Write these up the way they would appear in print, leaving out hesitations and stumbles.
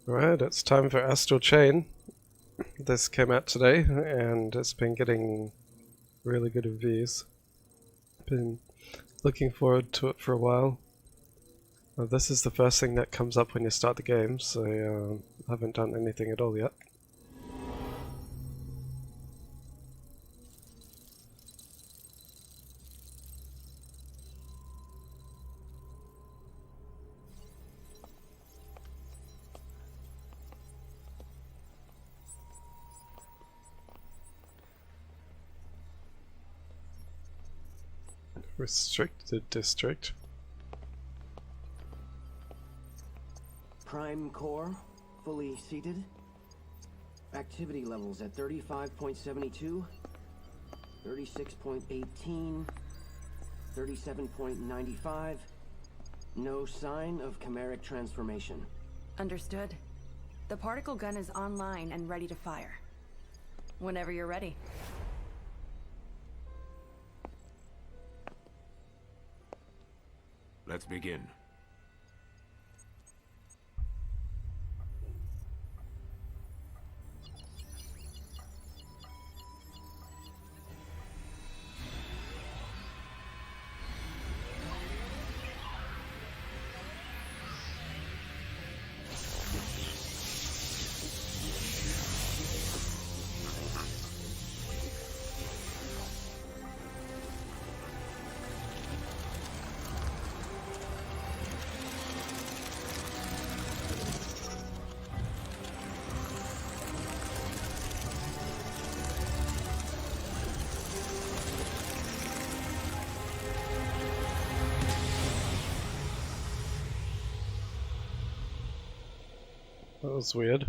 Right, it's time for Astral Chain. This came out today, and it's been getting really good reviews. Been looking forward to it for a while. This is the first thing that comes up when you start the game, so I haven't done anything at all yet. Restricted district. Prime core, fully seated. Activity levels at 35.72, 36.18, 37.95. No sign of chimeric transformation. Understood. The particle gun is online and ready to fire. Whenever you're ready. Let's begin. That was weird.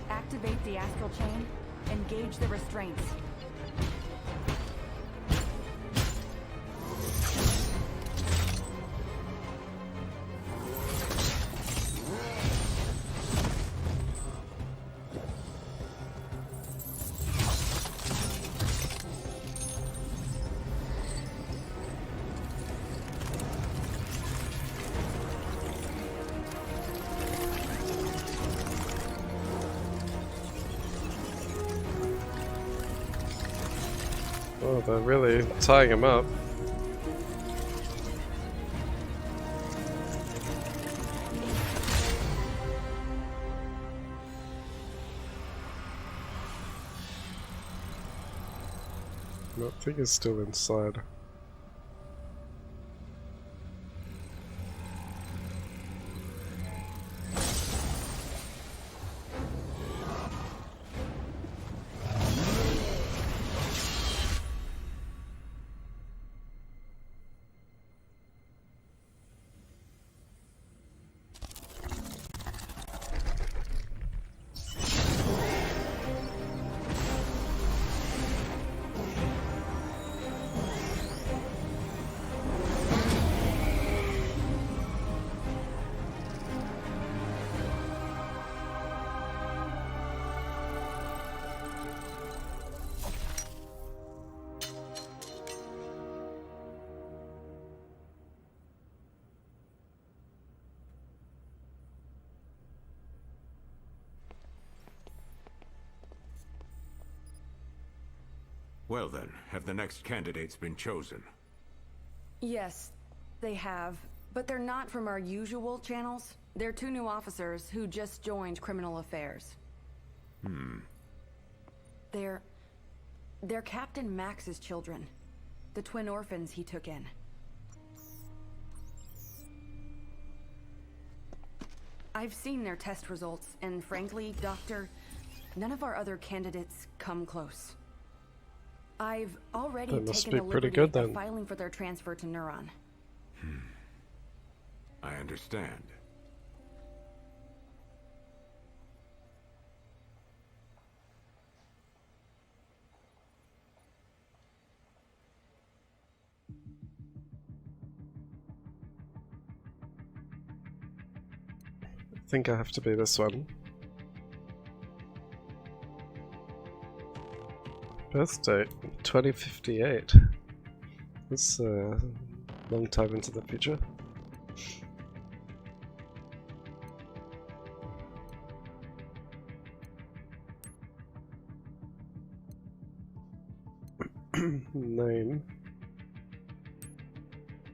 Activate the astral chain. Engage the restraints. Oh, they're really tying him up. I think he's still inside. Well then, have the next candidates been chosen? Yes, they have. But they're not from our usual channels. They're two new officers who just joined Criminal Affairs. They're Captain Max's children. The twin orphans he took in. I've seen their test results, and frankly, Doctor, none of our other candidates come close. I've already That must taken be the pretty liberty good of then. filing for their transfer to Neuron. I understand. I think I have to be this one. Birth date 2058. That's a long time into the future. Name.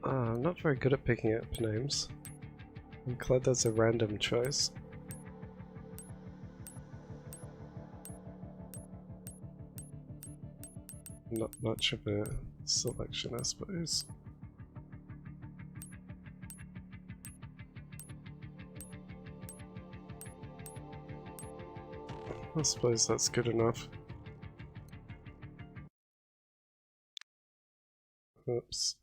I'm not very good at picking up names. I'm glad that's a random choice. Not much of a selection, I suppose. I suppose that's good enough. Oops.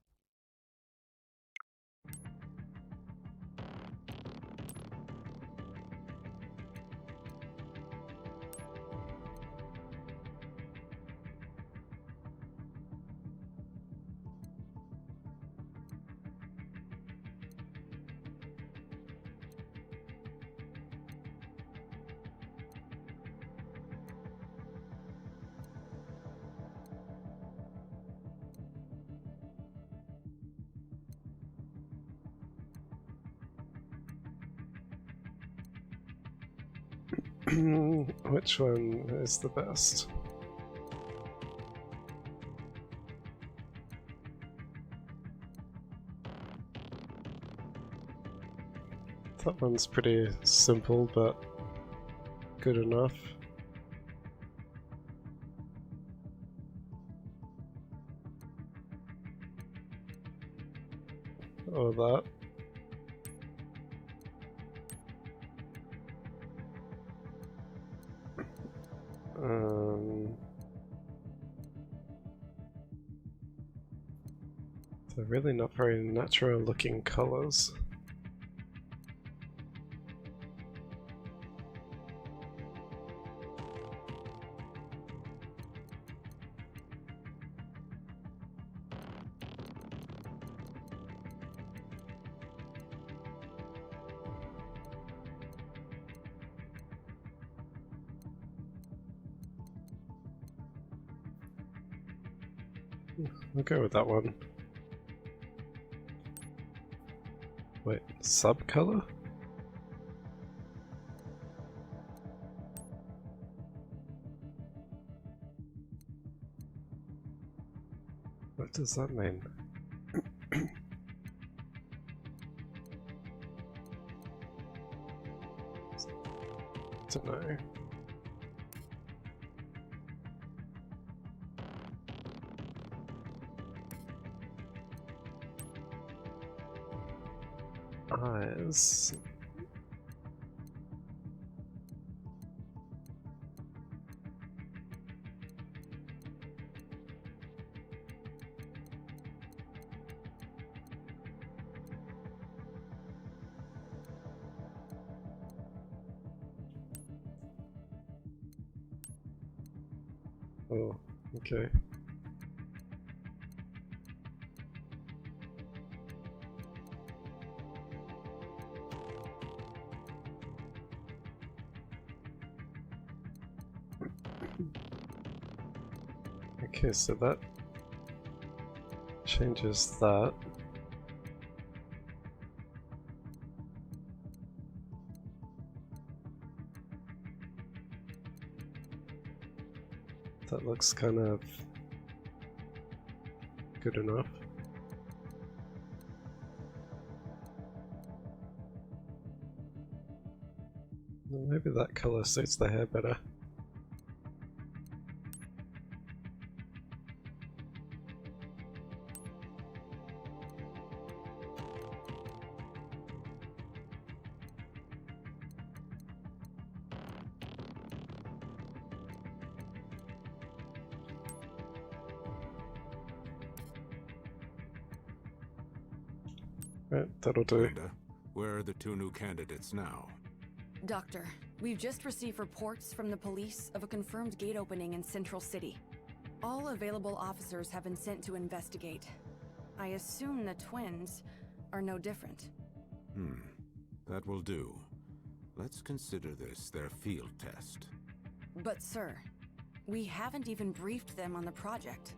Which one is the best? That one's pretty simple, but good enough. Or that. They're really not very natural looking colors. I'll go with that one. Wait, sub-color? What does that mean? Don't know. Eyes. Oh, okay. Okay, so that changes that. That looks kind of good enough. Well, maybe that color suits the hair better. Right, that'll do. Linda, Where are the 2 new candidates now? Doctor, we've just received reports from the police of a confirmed gate opening in Central City. All available officers have been sent to investigate. I assume the twins are no different. That will do. Let's consider this their field test. But sir, we haven't even briefed them on the project.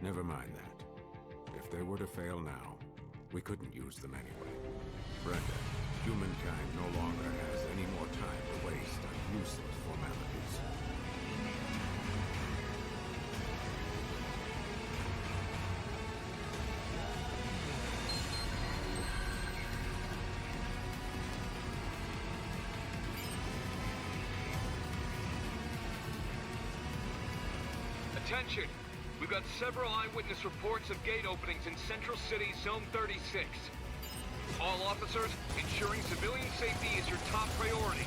Never mind that. If they were to fail now, we couldn't use them anyway. Brenda, humankind no longer has any more time to waste on useless formalities. Attention! We've got several eyewitness reports of gate openings in Central City, Zone 36. All officers, ensuring civilian safety is your top priority.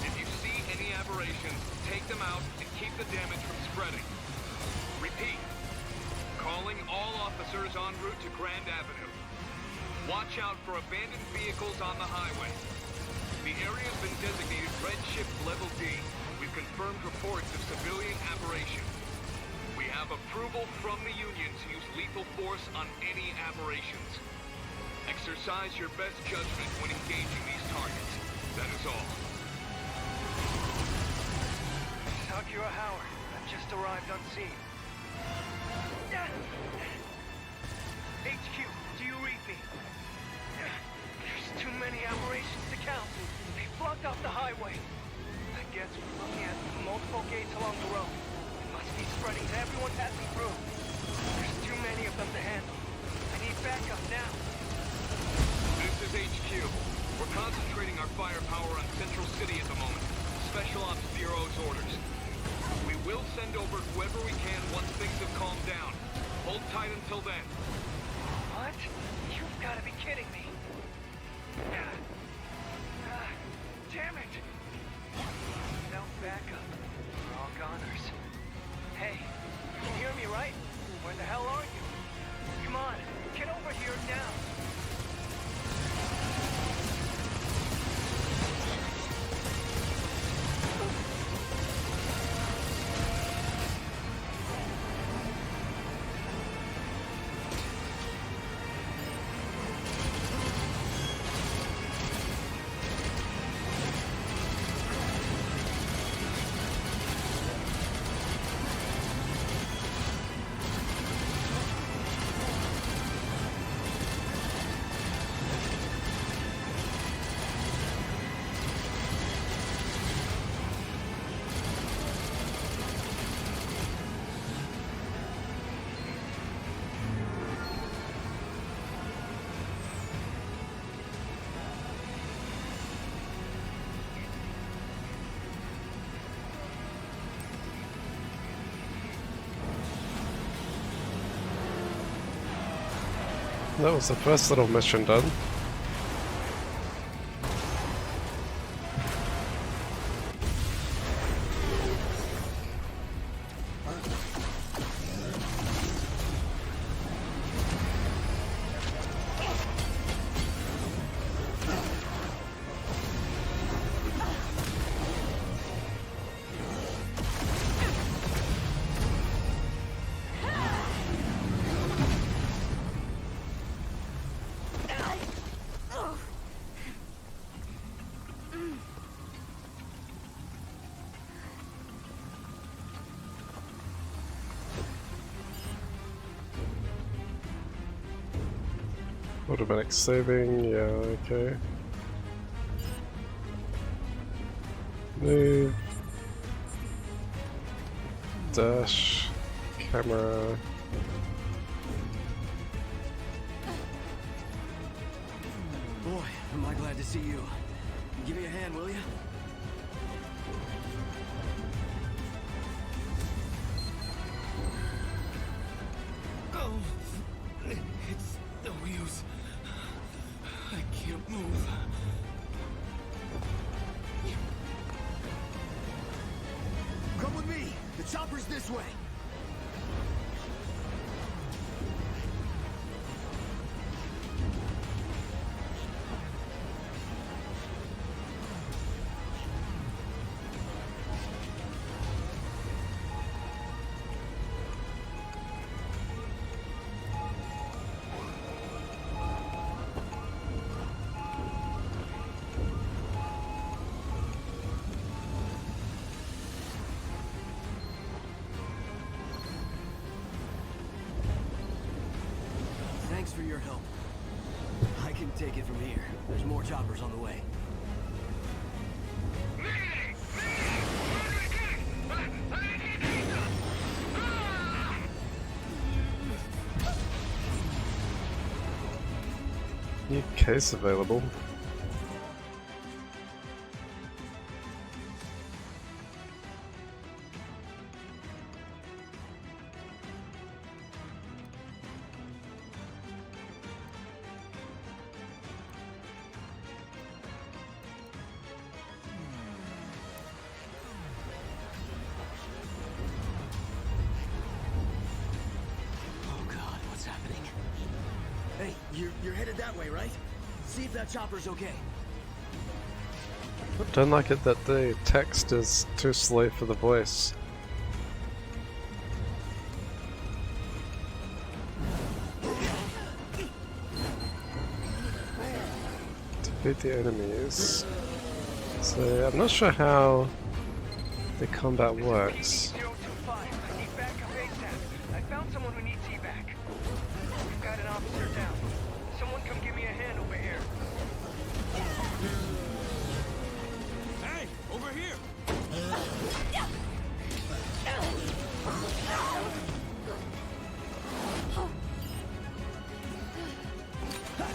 If you see any aberrations, take them out and keep the damage from spreading. Repeat. Calling all officers en route to Grand Avenue. Watch out for abandoned vehicles on the highway. The area's been designated Red Shift Level D. We've confirmed reports of civilian aberration. We have approval from the Union to use lethal force on any aberrations. Exercise your best judgment when engaging these targets. That is all. Sakura Howard, I've just arrived on scene. HQ, do you read me? There's too many aberrations to count. They blocked off the highway. I guess we're looking at multiple gates along the road. It must be spreading to everyone passing through. There's too many of them to handle. I need backup now. This is HQ. We're concentrating our firepower on Central City at the moment. Special Ops Bureau's orders. We will send over whoever we can once things have calmed down. Hold tight until then. What? You've got to be kidding me. Damn it! Without backup, we're all goners. Hey, you can hear me, right? Where the hell are you? Come on, get over here now. That was the first little mission done. Automatic saving, yeah, okay. Move. Dash. Camera. Boy, am I glad to see you. Give me a hand, will you? Oh, it's no use. I can't move. Come with me. The chopper's this way. your help. I can take it from here. There's more choppers on the way. New case available. Hey, you're headed that way, right? See if that chopper's okay. I don't like it that the text is too slow for the voice. Defeat the enemies. So I'm not sure how the combat works. 025, I need backup ASAP. I found someone who needs evac. We've got an officer down. Someone come give me a hand over here. Hey, over here!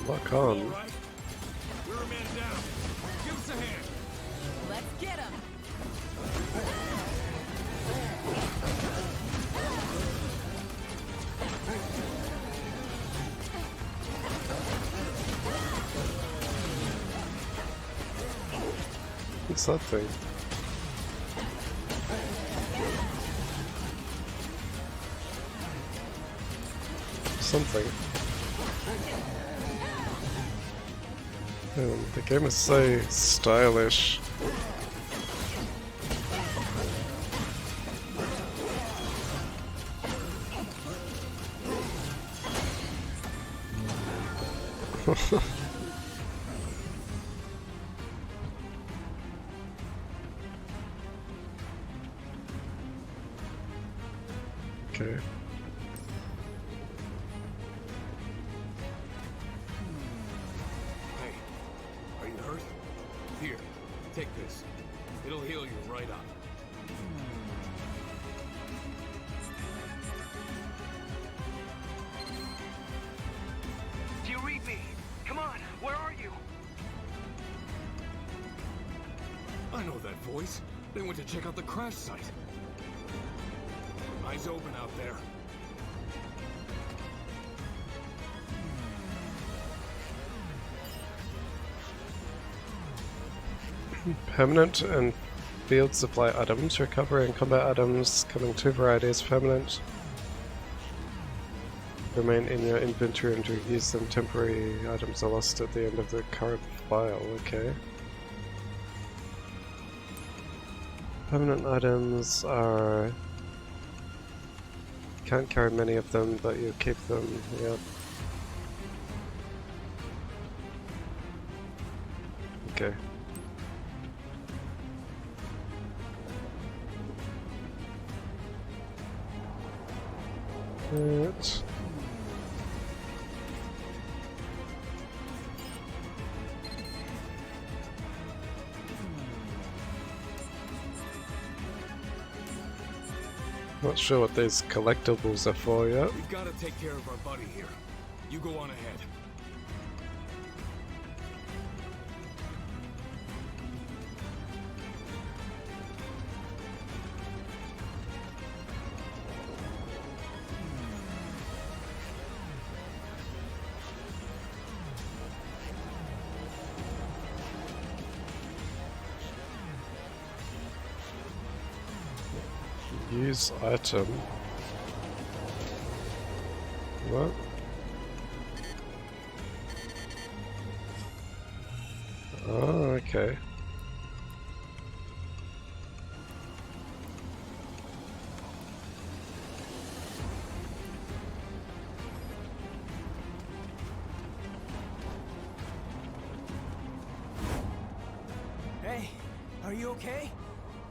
Lock on. All right. We're a man down. Give us a hand. Let's get him! What's that thing? Something. The game is so stylish. Okay. Hey, are you hurt? Here, take this. It'll heal you right up. Do you read me? Come on, where are you? I know that voice. They went to check out the crash site. Eyes open out there. Permanent and field supply items. Recovery and combat items come in two varieties. Permanent remain in your inventory until you use them. Temporary items are lost at the end of the current file. Okay. Permanent items are... Can't carry many of them, but you keep them. Yep. Okay. Right. Not sure what these collectibles are for yet. We've got to take care of our buddy here. You go on ahead. Use item. What? Oh, okay. Hey, are you okay?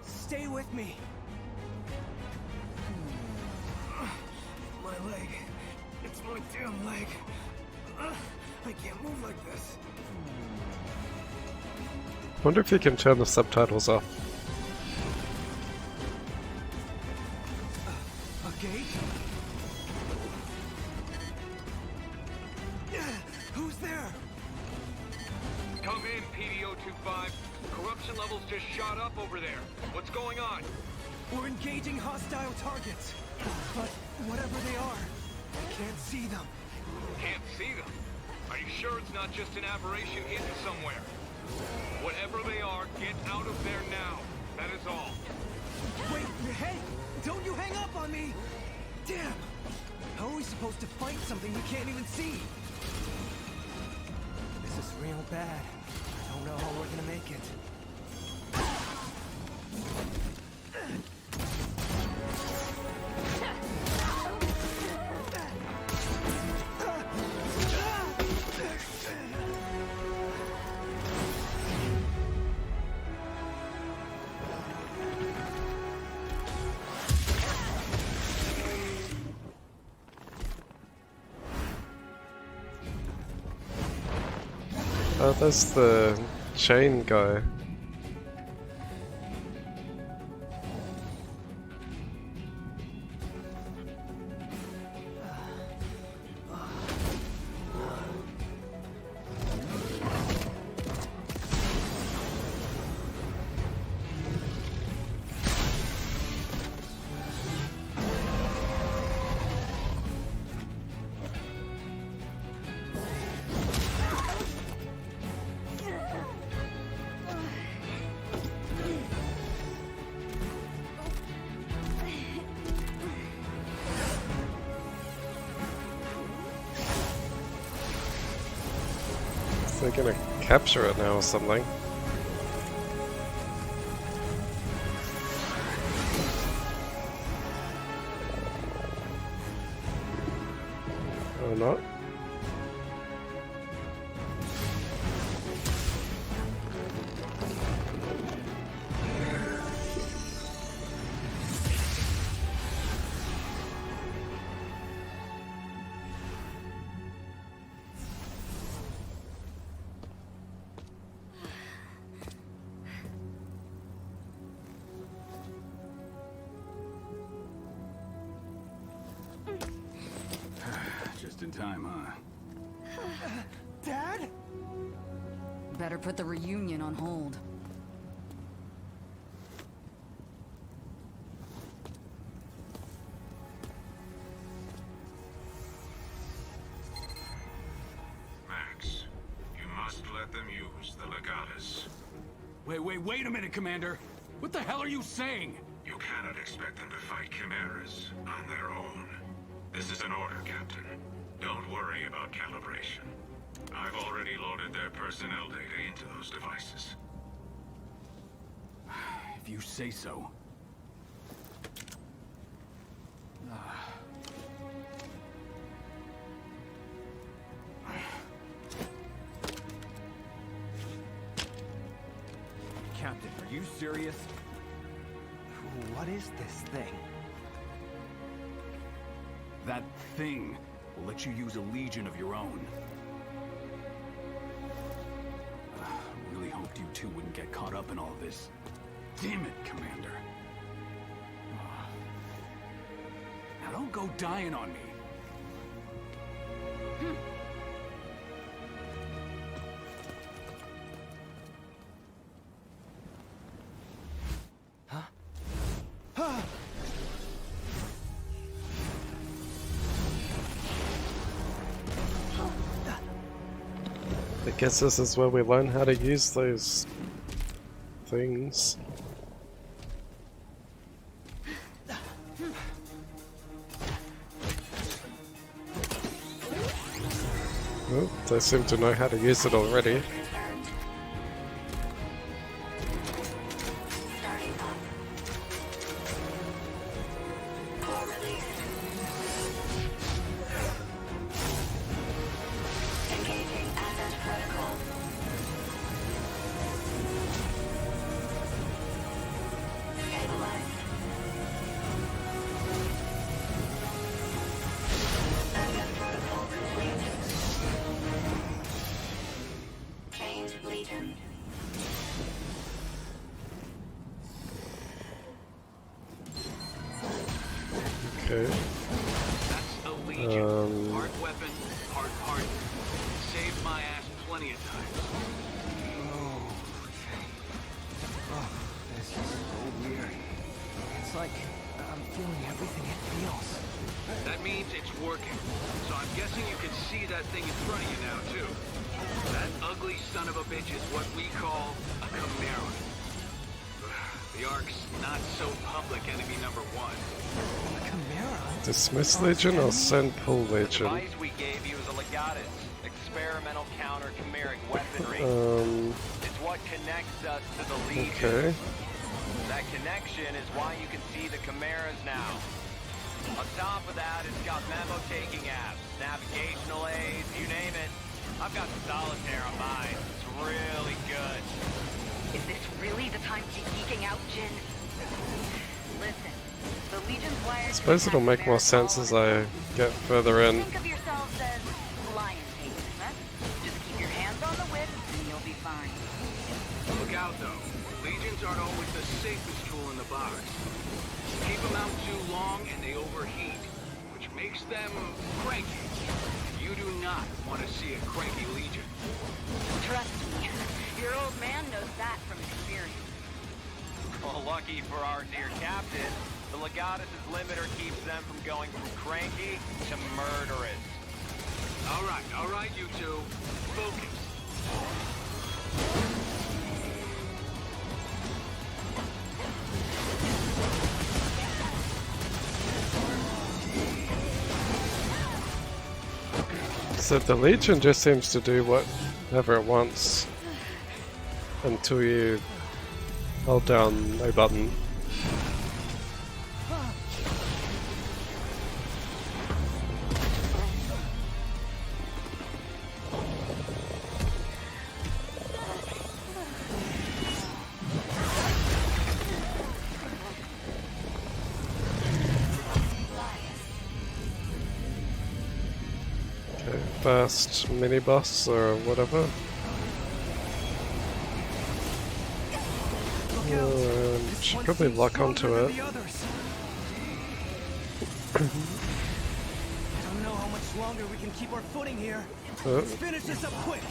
Stay with me. My leg. It's my damn leg. I can't move like this. Wonder if you can turn the subtitles off. A gate? Who's there? Come in, PDO-25. Corruption levels just shot up over there. What's going on? We're engaging hostile targets. But whatever they are, I can't see them. Can't see them. Are you sure it's not just an aberration hidden somewhere? Whatever they are, get out of there now. That is all. Wait, hey! Don't you hang up on me! Damn! How are we supposed to fight something we can't even see? This is real bad. I don't know how we're gonna make it. Oh, that's the chain guy. They're gonna capture it now or something. Or not. Just in time, huh? Dad? Better put the reunion on hold. Max, you must let them use the Legatus. Wait a minute, Commander! What the hell are you saying? You cannot expect them to fight chimeras on their own. This is an order, Captain. Don't worry about calibration. I've already loaded their personnel data into those devices. If you say so. Captain, are you serious? What is this thing? That thing will let you use a legion of your own. Really hoped you two wouldn't get caught up in all this. Damn it, Commander. Now don't go dying on me. I guess this is where we learn how to use those things. Oh, they seem to know how to use it already. Legion. Okay. That's a Legion. Hard weapon, hard part. Saved my ass plenty of times. Oh, this is so weird. It's like I'm feeling everything it feels. That means it's working. So I'm guessing you can see that thing in front of you now, too. That ugly son of a bitch is what we call a Chimera. The Ark's not so public enemy number one. A Chimera? Dismiss Legion or send pull The Legion? device we gave you is a Legatus, experimental counter-chimeric weaponry. It's what connects us to the Legion. Okay. That connection is why you can see the Chimeras now. On top of that, it's got memo-taking apps, navigational aids, you name it. I've got solitaire on mine. It's really good. Is this really the time to be geeking out, Jin? Listen, the Legion's wired. I suppose it'll make more sense as I get further in. Think of yourselves as lion tames, huh? Just keep your hands on the whip and you'll be fine. Look out, though. Legions aren't always the safest tool in the box. Keep them out too long and they overheat, which makes them cranky. You do not want to see a cranky Legion. Trust me, your old man knows that from experience. Well, lucky for our dear captain, the Legatus' limiter keeps them from going from cranky to murderous. All right, you two. Focus. So the Legion just seems to do whatever it wants until you hold down a button. First mini boss or whatever. Should probably lock onto it. I don't know how much longer we can keep our footing here. Let's finish this up quick.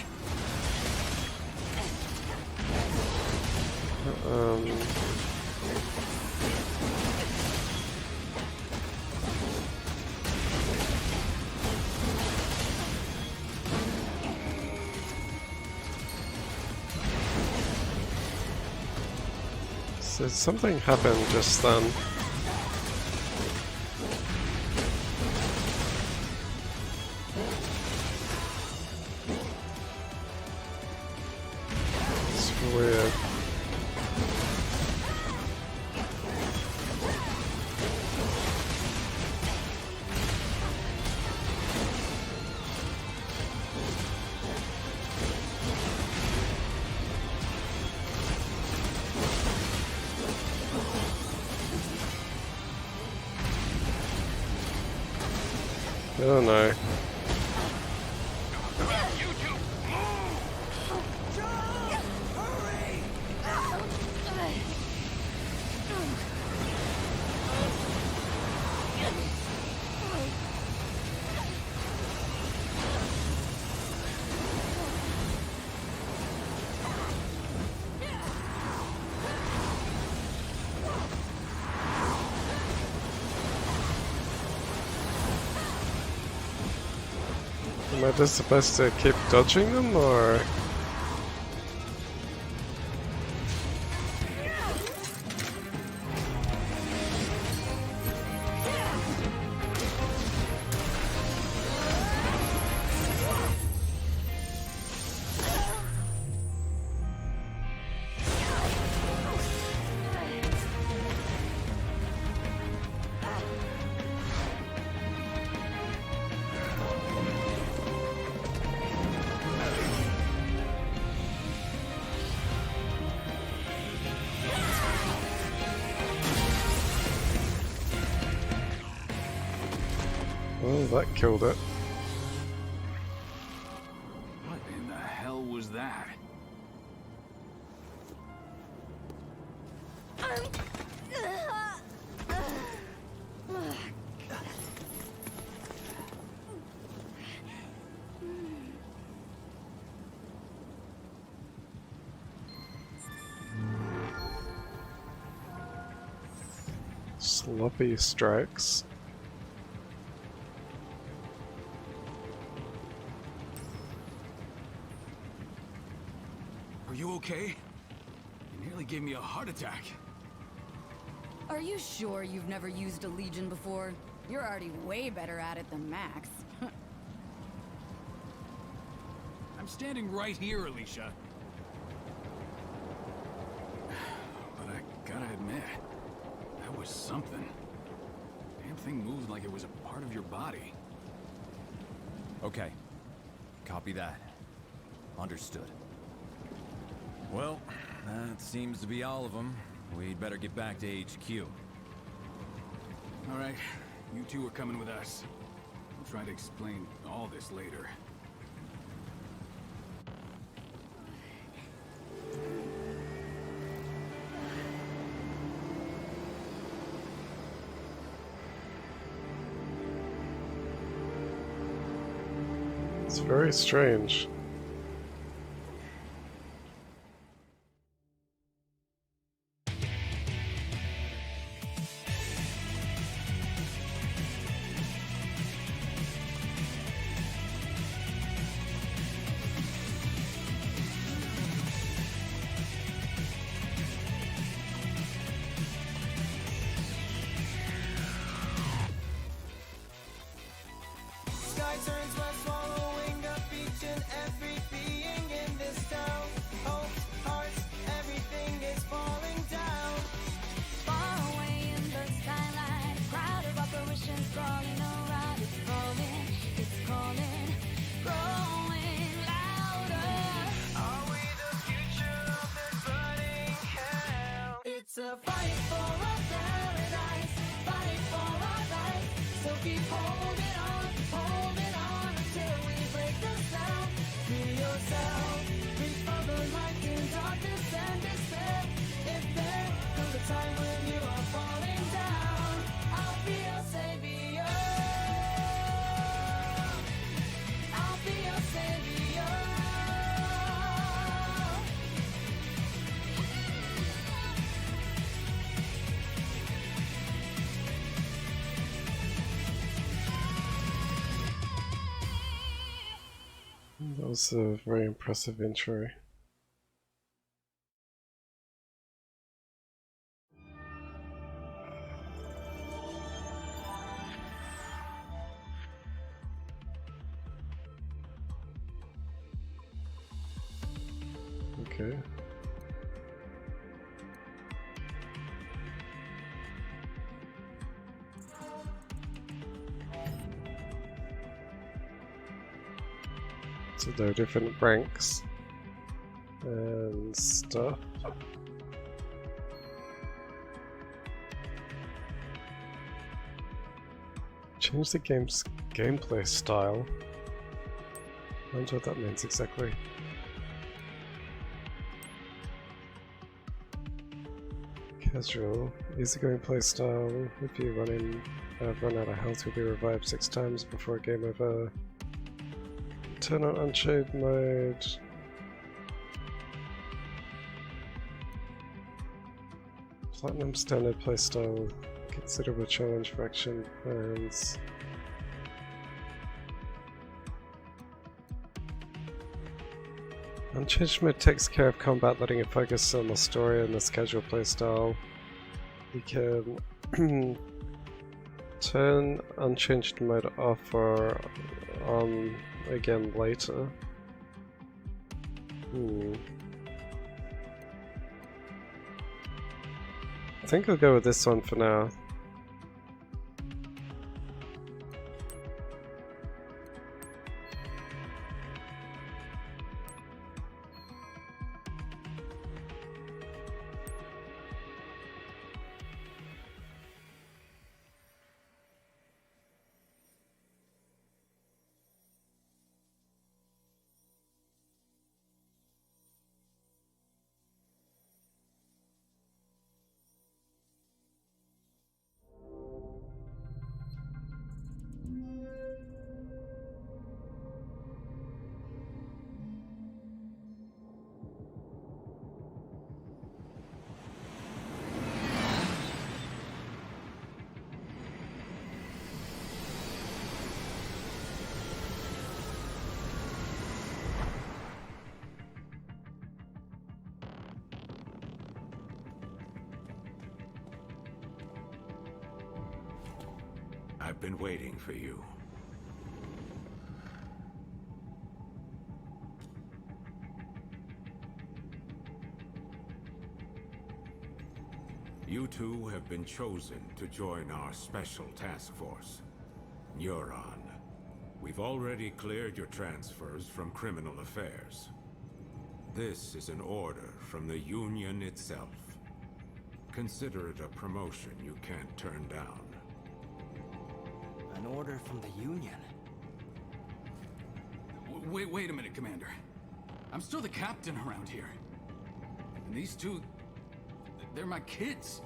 So something happened just then. It's weird. I don't know. Am I just supposed to keep dodging them, or...? Oh, that killed it. What in the hell was that? Sloppy strikes. Are you okay? You nearly gave me a heart attack. Are you sure you've never used a Legion before? You're already way better at it than Max. I'm standing right here, Alicia. But I gotta admit, that was something. Damn thing moved like it was a part of your body. Okay. Copy that. Understood. Well, that seems to be all of them. We'd better get back to HQ. All right, you two are coming with us. I'll try to explain all this later. It's very strange. Sky turns west, swallowing up each and every being in this town. Hopes, hearts, everything is falling down. Far away in the skyline, a crowd of apparitions crawling around. It's calling, growing louder. Are we the future of this burning hell? It's a fight for a paradise, fight for our life. So keep holding on until we break the sound. Free yourself, reach for the light in darkness and despair. If there comes a time when you are falling down, I'll be your savior. I'll be your savior. That was a very impressive intro. Okay. So there are different ranks and stuff. Change the game's gameplay style. I wonder what that means exactly. Casual, easygoing playstyle. If you run out of health, you'll be revived 6 times before game over. Turn on Unchained mode. Platinum standard playstyle. Considerable challenge for action plans. Unchanged mode takes care of combat, letting you focus on the story and the casual playstyle. You can turn unchanged mode off or on again later. I think I'll go with this one for now. I've been waiting for you. You two have been chosen to join our special task force, Neuron. We've already cleared your transfers from criminal affairs. This is an order from the Union itself. Consider it a promotion you can't turn down. An order from the Union? Wait a minute, Commander. I'm still the captain around here. And these two... they're my kids.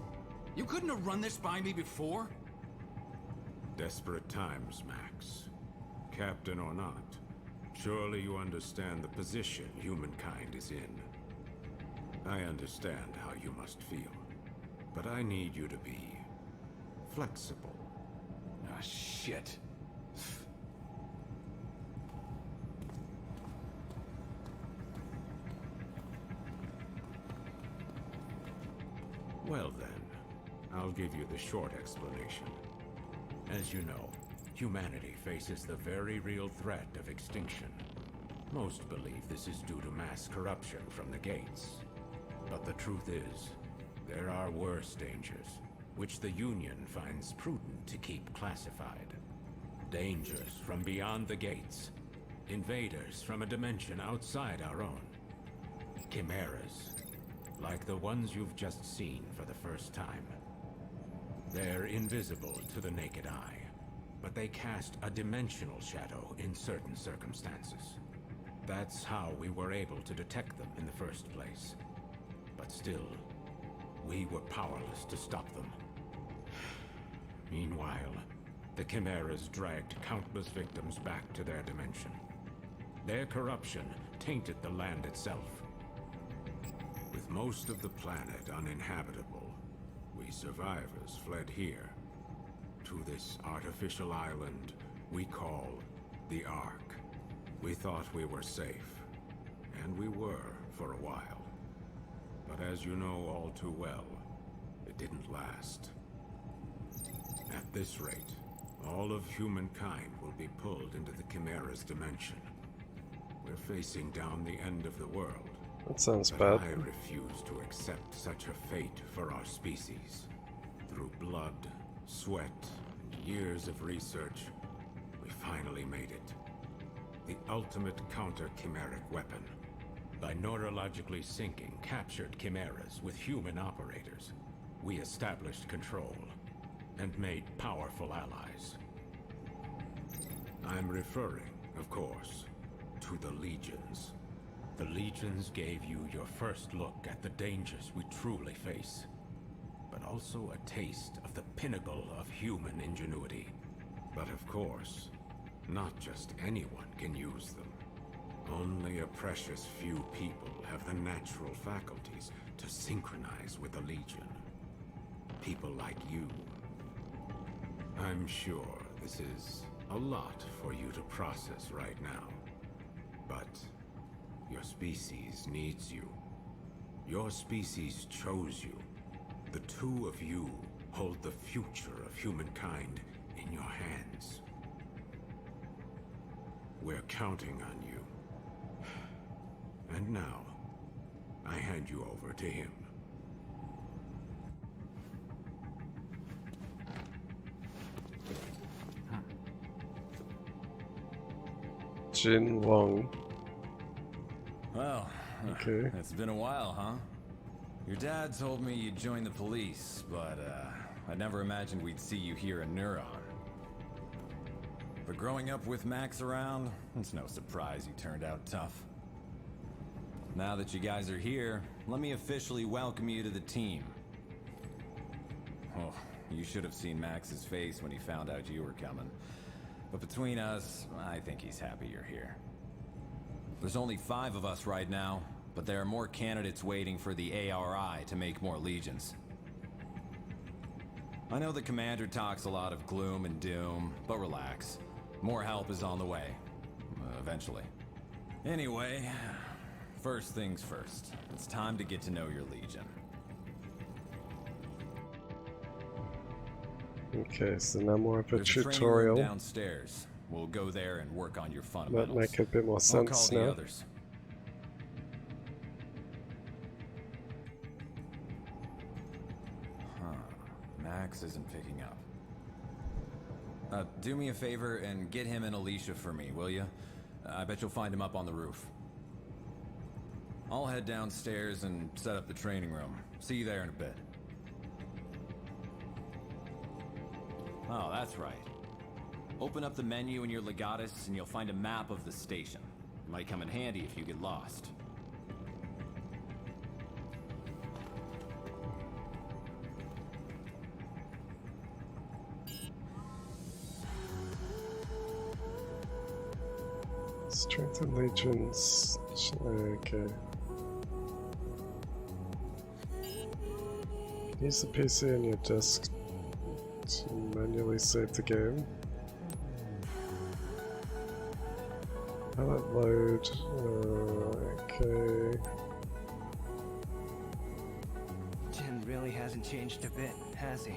You couldn't have run this by me before? Desperate times, Max. Captain or not, surely you understand the position humankind is in. I understand how you must feel, but I need you to be flexible. Ah, shit. Well then, I'll give you the short explanation. As you know, humanity faces the very real threat of extinction. Most believe this is due to mass corruption from the gates. But the truth is, there are worse dangers, which the Union finds prudent to keep classified. Dangers from beyond the gates. Invaders from a dimension outside our own. Chimeras, like the ones you've just seen for the first time. They're invisible to the naked eye, but they cast a dimensional shadow in certain circumstances. That's how we were able to detect them in the first place. But still, we were powerless to stop them. Meanwhile, the Chimeras dragged countless victims back to their dimension. Their corruption tainted the land itself. With most of the planet uninhabitable, we survivors fled here, to this artificial island we call the Ark. We thought we were safe, and we were for a while. But as you know all too well, it didn't last. At this rate, all of humankind will be pulled into the Chimera's dimension. We're facing down the end of the world. That sounds but bad. I refuse to accept such a fate for our species. Through blood, sweat, and years of research, we finally made it. The ultimate counter-chimeric weapon. By neurologically syncing captured chimeras with human operators, we established control and made powerful allies. I'm referring, of course, to the Legions. The Legions gave you your first look at the dangers we truly face, but also a taste of the pinnacle of human ingenuity. But of course, not just anyone can use them. Only a precious few people have the natural faculties to synchronize with the Legion. People like you. I'm sure this is a lot for you to process right now. But your species needs you. Your species chose you. The two of you hold the future of humankind in your hands. We're counting on you. And now, I hand you over to him. Jin Wong. Well, Okay. it's been a while, huh? Your dad told me you'd join the police, but I never imagined we'd see you here in Neuron. But growing up with Max around, it's no surprise you turned out tough. Now that you guys are here, let me officially welcome you to the team. Oh, you should have seen Max's face when he found out you were coming. But between us, I think he's happy you're here. There's only 5 of us right now, but there are more candidates waiting for the ARI to make more legions. I know the commander talks a lot of gloom and doom, but relax. More help is on the way. Eventually. Anyway, first things first. It's time to get to know your legion. Okay, so now more of a There's a training room tutorial. downstairs. We'll go there and work on your Might fundamentals. make a bit more I'll sense call the now. others. Huh. Max isn't picking up. Do me a favor and get him and Alicia for me, will you? I bet you'll find him up on the roof. I'll head downstairs and set up the training room. See you there in a bit. Oh, that's right. Open up the menu in your Legatus and you'll find a map of the station. It might come in handy if you get lost. Strengthen legions. Okay. Use the PC on your desk to manually save the game. How about load? Okay. Jin really hasn't changed a bit, has he?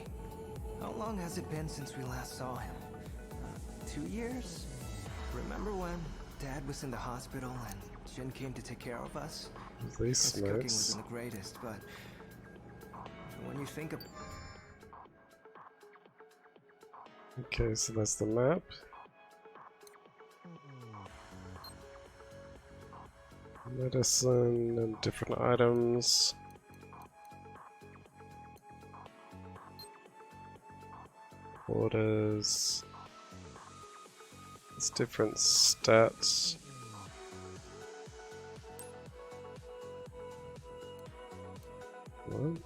How long has it been since we last saw him? 2 years? Remember when Dad was in the hospital and Jin came to take care of us? These His cooking notes. wasn't the greatest, but when you think of... Okay, so that's the map. Medicine and different items. Orders. It's different stats. What?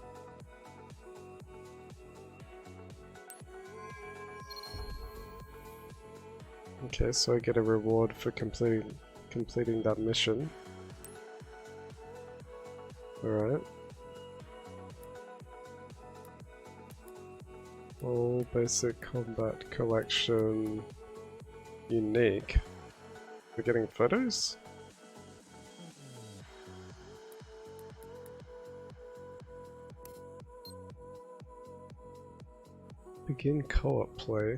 Okay, so I get a reward for completing that mission. Alright. All basic combat collection unique. We're getting photos? Begin co-op play.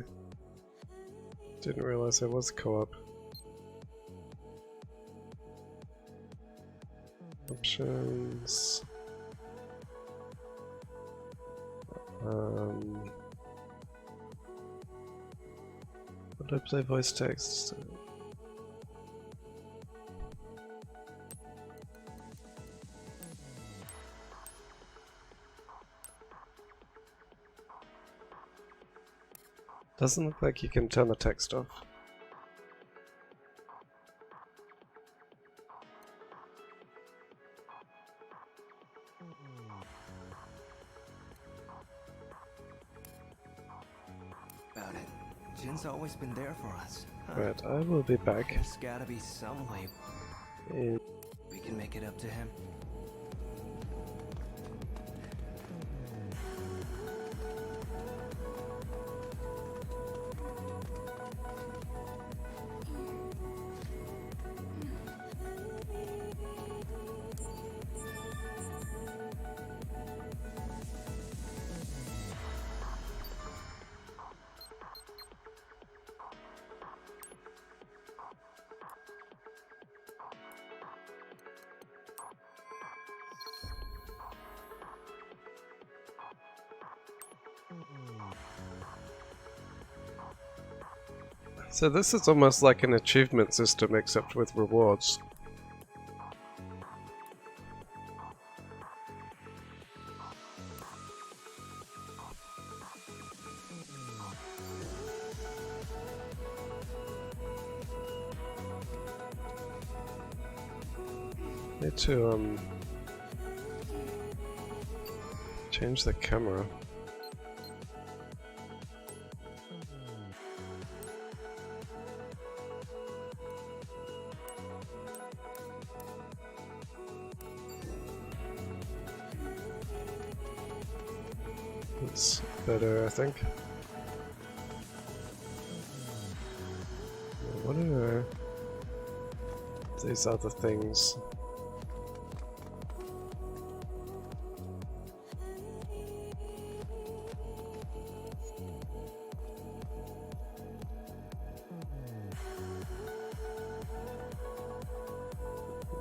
Didn't realize there was co-op. Options. Would I play voice text? Doesn't look like you can turn the text off. About it. Jin's always been there for us. Right, I will be back. There's gotta be some way In we can make it up to him. So this is almost like an achievement system except with rewards. Need to change the camera. It's better, I think. What are these other things?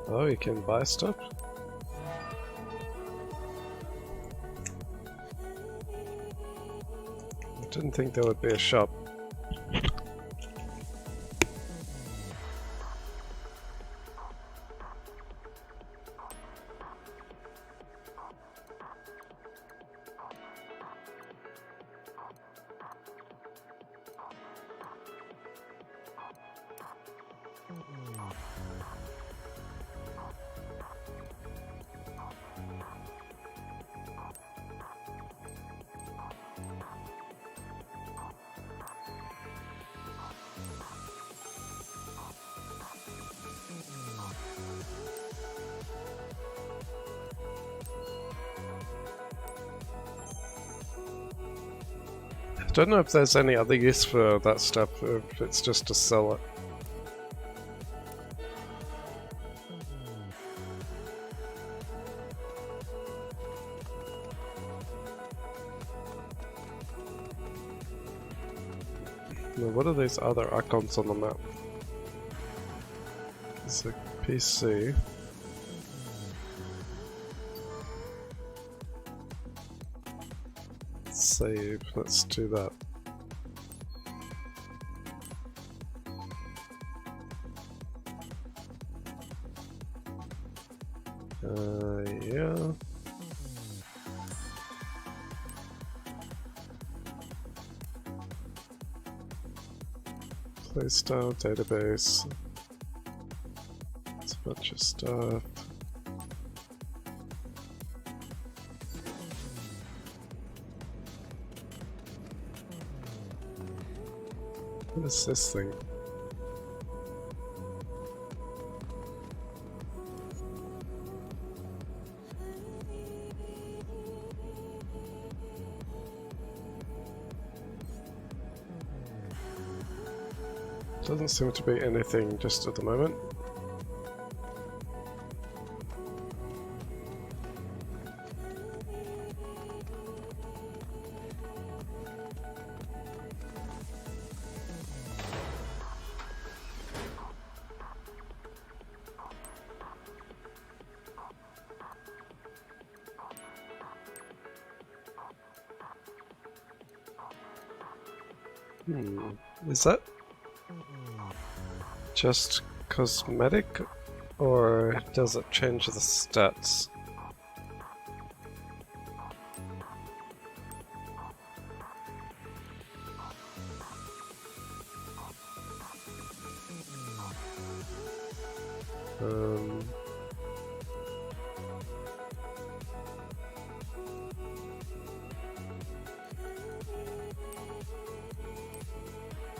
Oh, you can buy stuff? I didn't think there would be a shop. I don't know if there's any other use for that stuff, if it's just to sell it. Now, what are these other icons on the map? It's a PC. Save, let's do that. Yeah. Playstyle, database. It's a bunch of stuff. What is this thing? Doesn't seem to be anything just at the moment. Is that just cosmetic, or does it change the stats?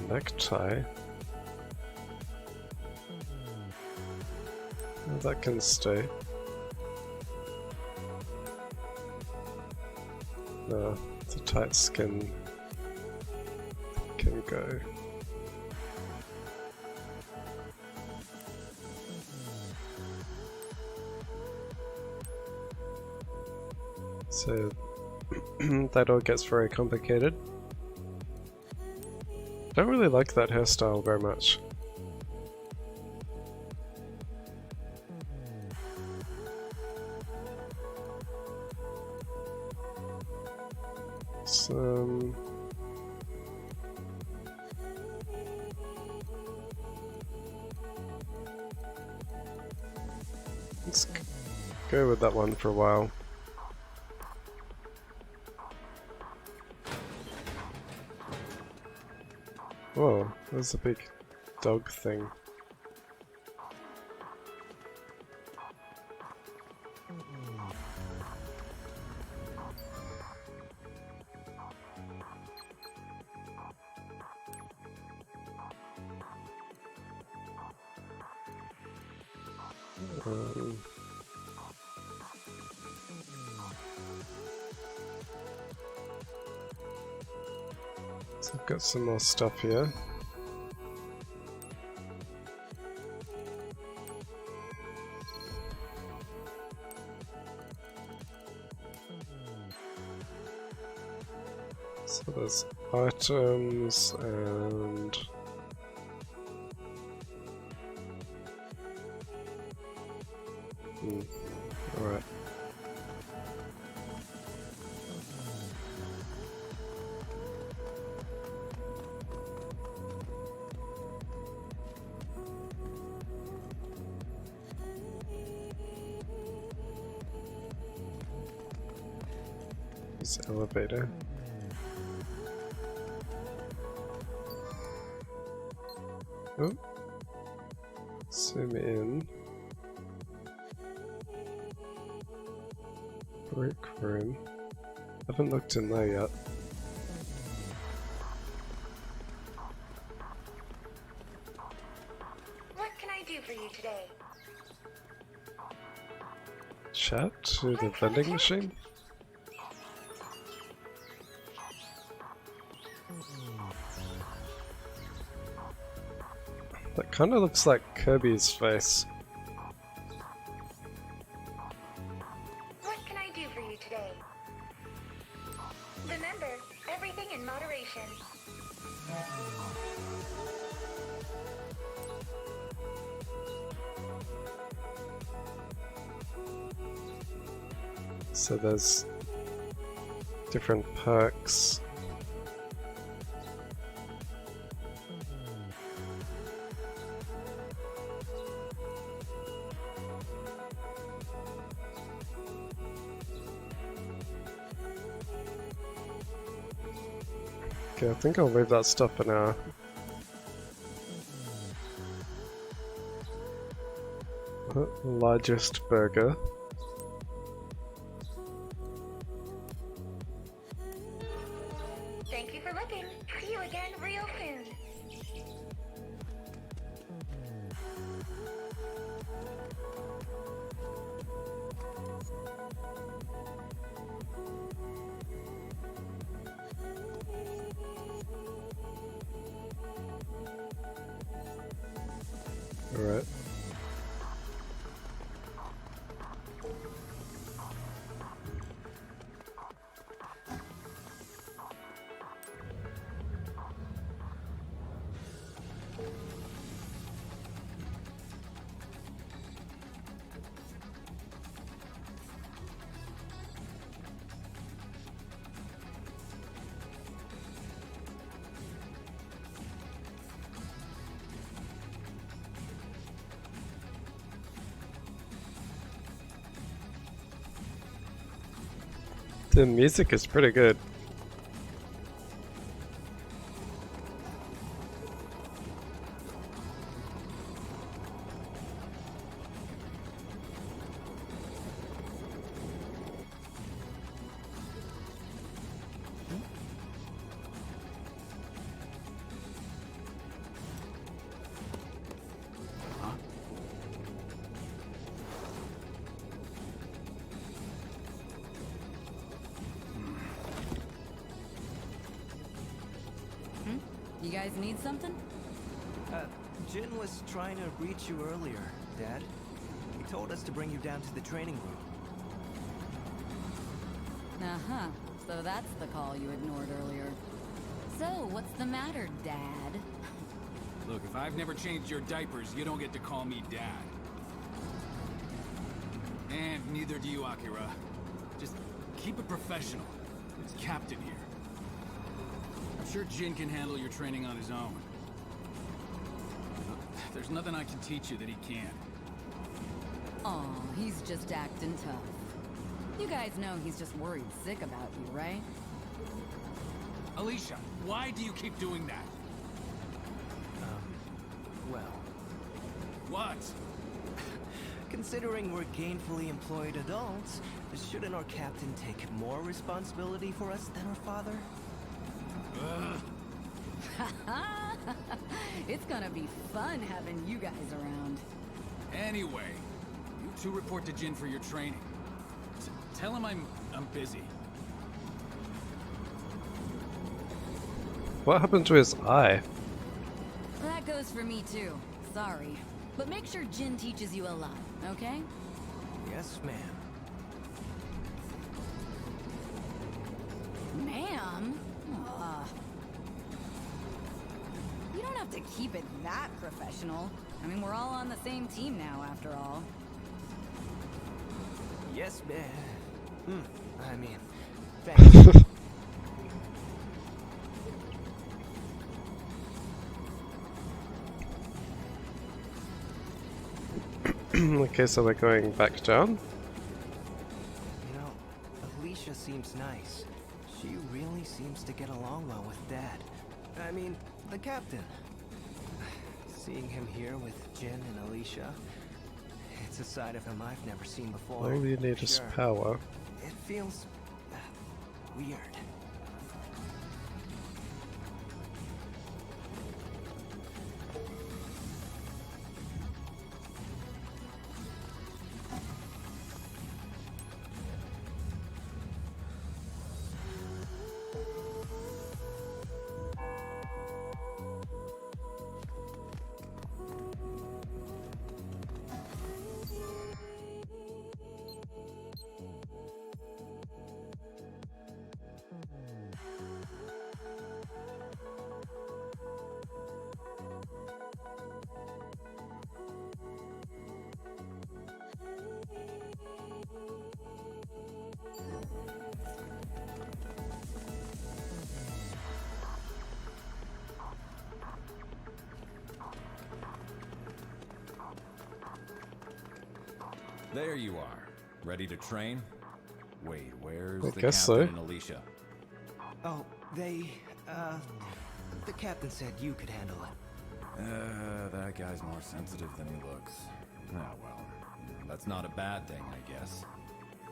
Necktie. Well, that can stay. No, the tight skin can go. So that all gets very complicated. Don't really like that hairstyle very much. Let's go with that one for a while. Whoa, there's a big dog thing. So I've got some more stuff here. So there's items and Alright. This elevator. Oh. Zoom in. Brick room. Haven't looked in there yet. What can I do for you today? Chat to the vending machine? That kind of looks like Kirby's face. What can I do for you today? Remember, everything in moderation. So there's different perks. Okay, I think I'll leave that stuff for now. Largest burger. Thank you for looking. See you again real soon. Alright. The music is pretty good. You guys need something? Jin was trying to reach you earlier, Dad. He told us to bring you down to the training room. Uh-huh. So that's the call you ignored earlier. So, what's the matter, Dad? Look, if I've never changed your diapers, you don't get to call me Dad. And neither do you, Akira. Just keep it professional. It's Captain here. I'm sure Jin can handle your training on his own. There's nothing I can teach you that he can't. Aw, he's just acting tough. You guys know he's just worried sick about you, right? Alicia, why do you keep doing that? Well, What? considering we're gainfully employed adults, shouldn't our captain take more responsibility for us than our father? It's gonna be fun having you guys around. Anyway, you two report to Jin for your training. Tell him I'm busy. What happened to his eye? That goes for me too. Sorry. But make sure Jin teaches you a lot, okay? Yes, ma'am. Ma'am? You don't have to keep it that professional. I mean, we're all on the same team now, after all. Yes, I mean, thanks. Okay, so we're going back down. You know, Alicia seems nice. She really seems to get along well with Dad. I mean, the captain. Seeing him here with Jin and Alicia, it's a side of him I've never seen before. All you need is power. It feels weird. There you are. Ready to train? Wait, where's I the guess captain so. and Alicia? Oh, the captain said you could handle it. That guy's more sensitive than he looks. Ah, well, that's not a bad thing, I guess.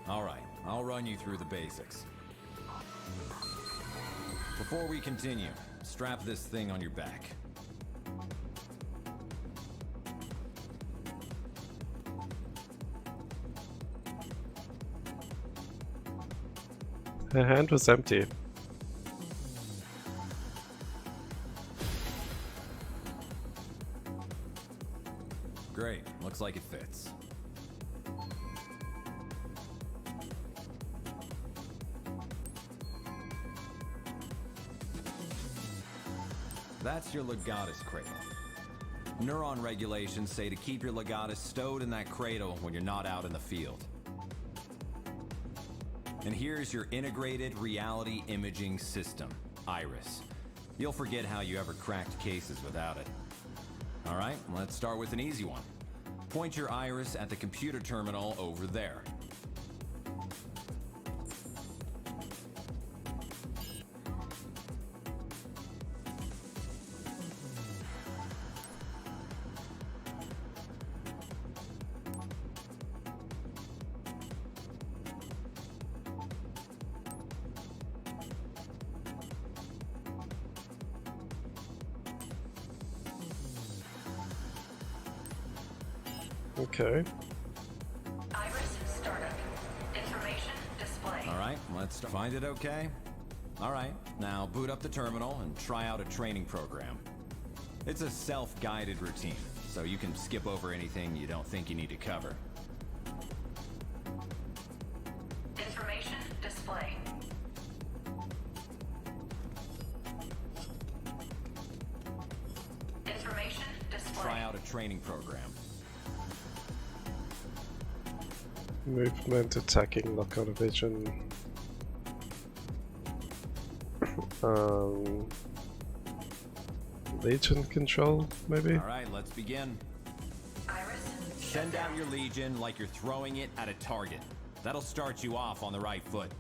Alright, I'll run you through the basics. Before we continue, strap this thing on your back. Her hand was empty. Great, looks like it fits. That's your Legatus cradle. Neuron regulations say to keep your Legatus stowed in that cradle when you're not out in the field. And here's your integrated reality imaging system, Iris. You'll forget how you ever cracked cases without it. All right, let's start with an easy one. Point your Iris at the computer terminal over there. Okay. Iris startup. Information display. All right, let's start. Find it okay? All right, now boot up the terminal and try out a training program. It's a self-guided routine, so you can skip over anything you don't think you need to cover. Information display. Information display. Try out a training program. Movement, attacking, lock-on vision. Legion control, maybe? All right, let's begin. Iris. Send out your Legion like you're throwing it at a target. That'll start you off on the right foot.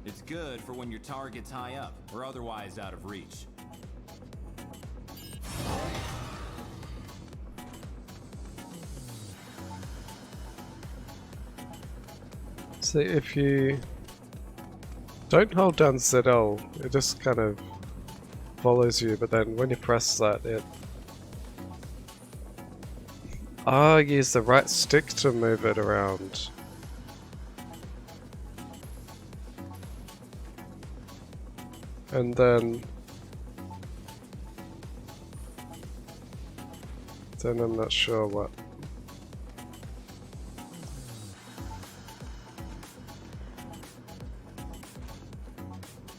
It's good for when your target's high up or otherwise out of reach. So if you don't hold down ZL, it just kind of follows you, but then when you press that, it... use the right stick to move it around. And then I'm not sure what.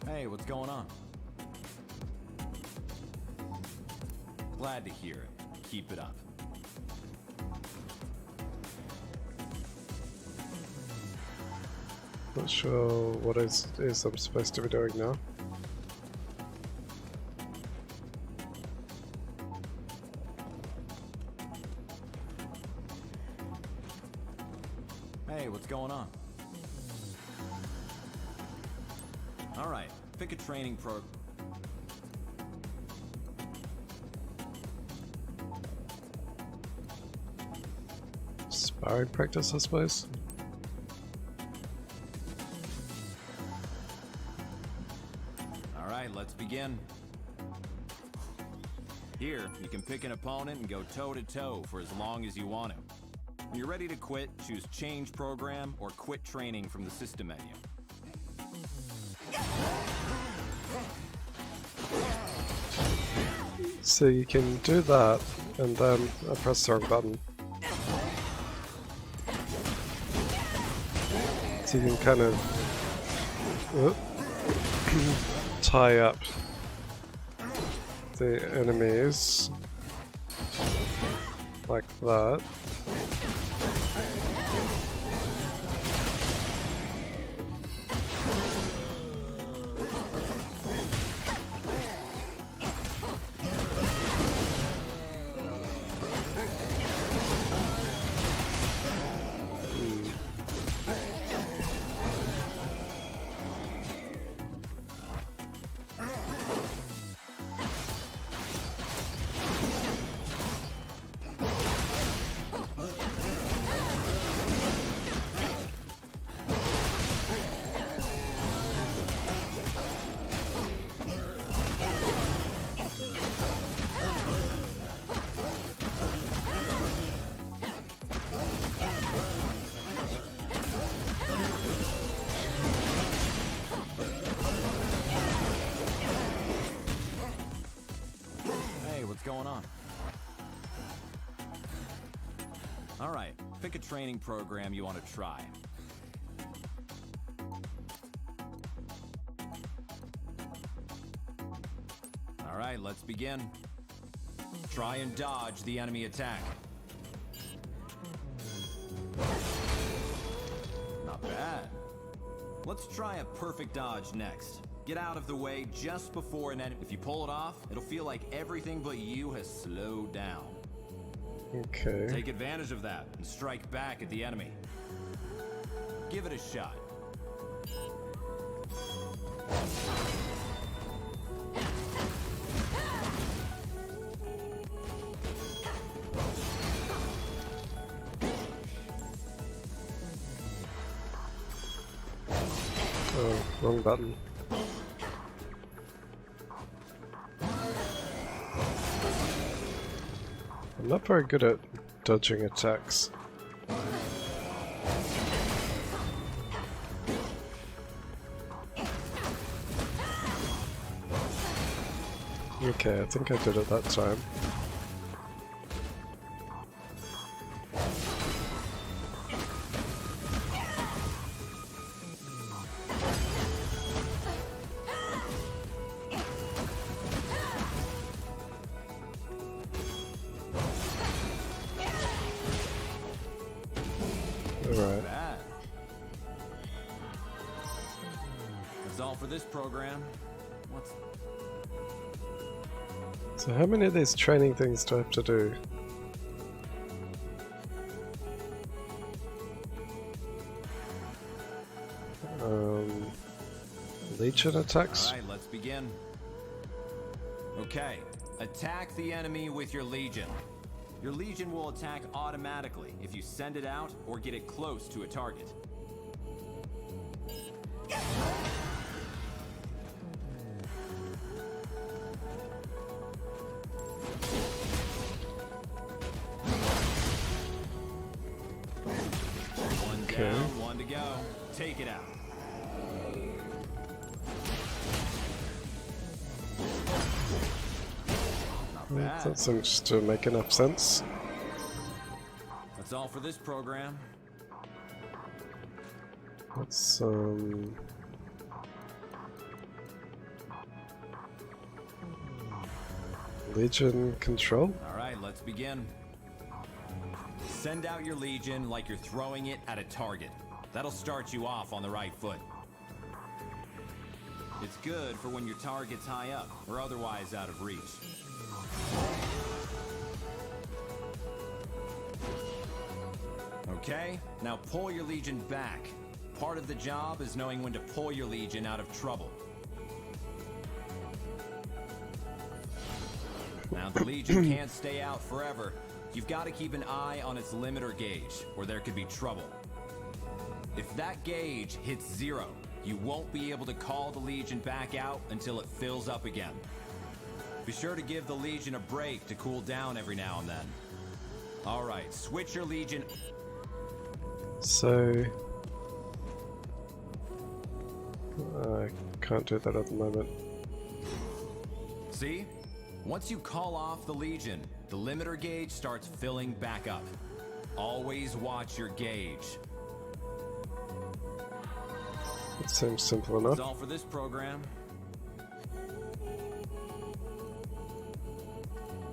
Hey, what's going on? Glad to hear it. Keep it up. Not sure what is I'm supposed to be doing now. Hey, what's going on? Alright, pick a training pro... Sparring practice, I suppose. Alright, let's begin. Here, you can pick an opponent and go toe-to-toe for as long as you want to. When you're ready to quit, choose Change Program or Quit Training from the system menu. So you can do that, and then I press the wrong button. So you can kind of tie up the enemies like that. Going on? Alright, pick a training program you want to try. Alright, let's begin. Try and dodge the enemy attack. Not bad. Let's try a perfect dodge next. Get out of the way just before an enemy. If you pull it off, it'll feel like everything but you has slowed down. Okay. Take advantage of that and strike back at the enemy. Give it a shot. Oh, wrong button. I'm not very good at dodging attacks. Okay, I think I did it that time. Alright. That's all for this program. What's... So how many of these training things do I have to do? Legion attacks? Alright, let's begin. Okay, attack the enemy with your Legion. Your Legion will attack automatically if you send it out or get it close to a target. One down, one to go. Take it out. That seems to make enough sense. That's all for this program. Let's Legion control? Alright, let's begin. Send out your Legion like you're throwing it at a target. That'll start you off on the right foot. It's good for when your target's high up, or otherwise out of reach. Okay, now pull your Legion back. Part of the job is knowing when to pull your Legion out of trouble. Now, the Legion can't stay out forever. You've got to keep an eye on its limiter gauge, or there could be trouble. If that gauge hits 0, you won't be able to call the Legion back out until it fills up again. Be sure to give the Legion a break to cool down every now and then. Alright, switch your Legion. So... I can't do that at the moment. See? Once you call off the Legion, the limiter gauge starts filling back up. Always watch your gauge. It seems simple enough. That's all for this program.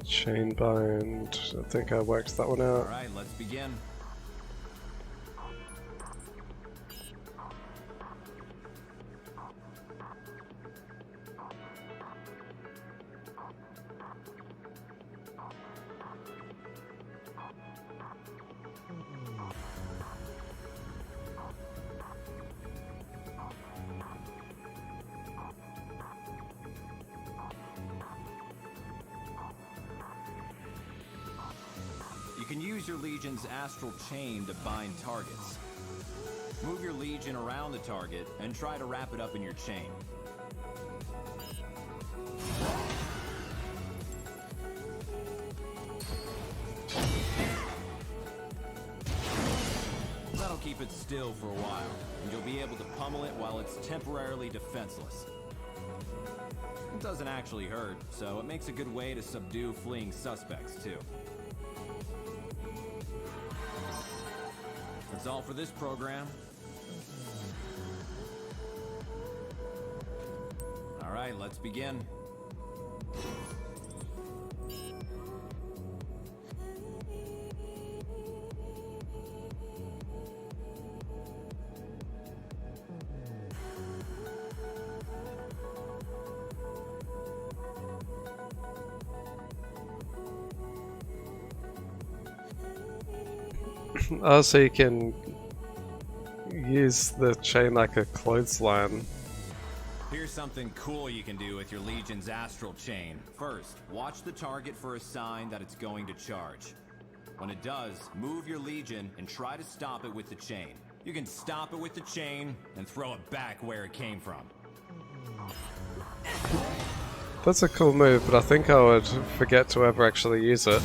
Chain bind. I think I worked that one out. Alright, let's begin. You can use your Legion's Astral chain to bind targets. Move your Legion around the target and try to wrap it up in your chain. That'll keep it still for a while, and you'll be able to pummel it while it's temporarily defenseless. It doesn't actually hurt, so it makes a good way to subdue fleeing suspects, too. That's all for this program. Alright, let's begin. Oh, so you can use the chain like a clothesline. Here's something cool you can do with your Legion's Astral chain. First, watch the target for a sign that it's going to charge. When it does, move your Legion and try to stop it with the chain. You can stop it with the chain and throw it back where it came from. That's a cool move, but I think I would forget to ever actually use it.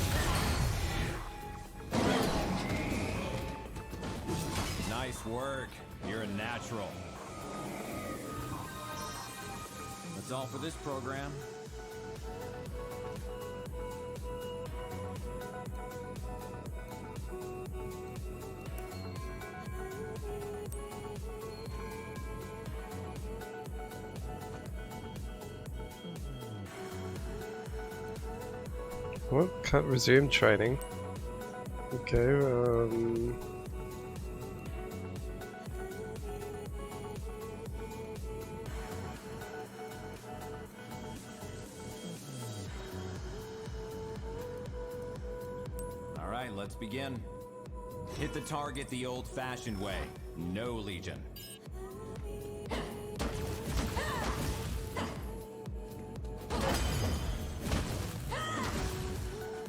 Nice work. You're a natural. That's all for this program. Well, can't resume training. Okay, Alright, let's begin. Hit the target the old-fashioned way. No Legion.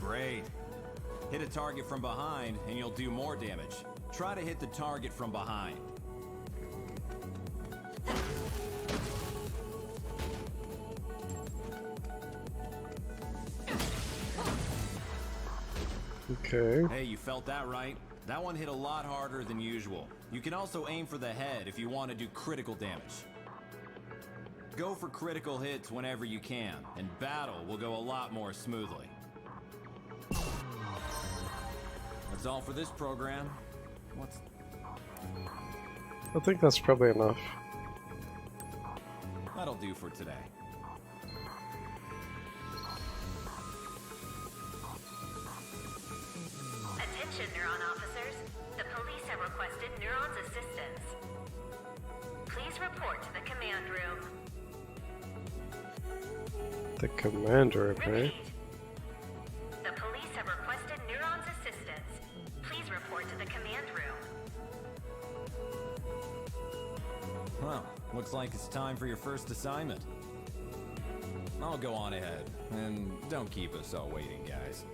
Great. Hit a target from behind and you'll do more damage. Try to hit the target from behind. okay. Hey, you felt that right? That one hit a lot harder than usual. You can also aim for the head if you want to do critical damage. Go for critical hits whenever you can, and battle will go a lot more smoothly. That's all for this program. I think that's probably enough. That'll do for today. Attention, Neuron officers. The police have requested Neuron's assistance. report to the command room. The command room, eh? Repeat. The police have requested Neuron's assistance. Please report to the command room. Well, looks like it's time for your first assignment. I'll go on ahead, and don't keep us all waiting, guys.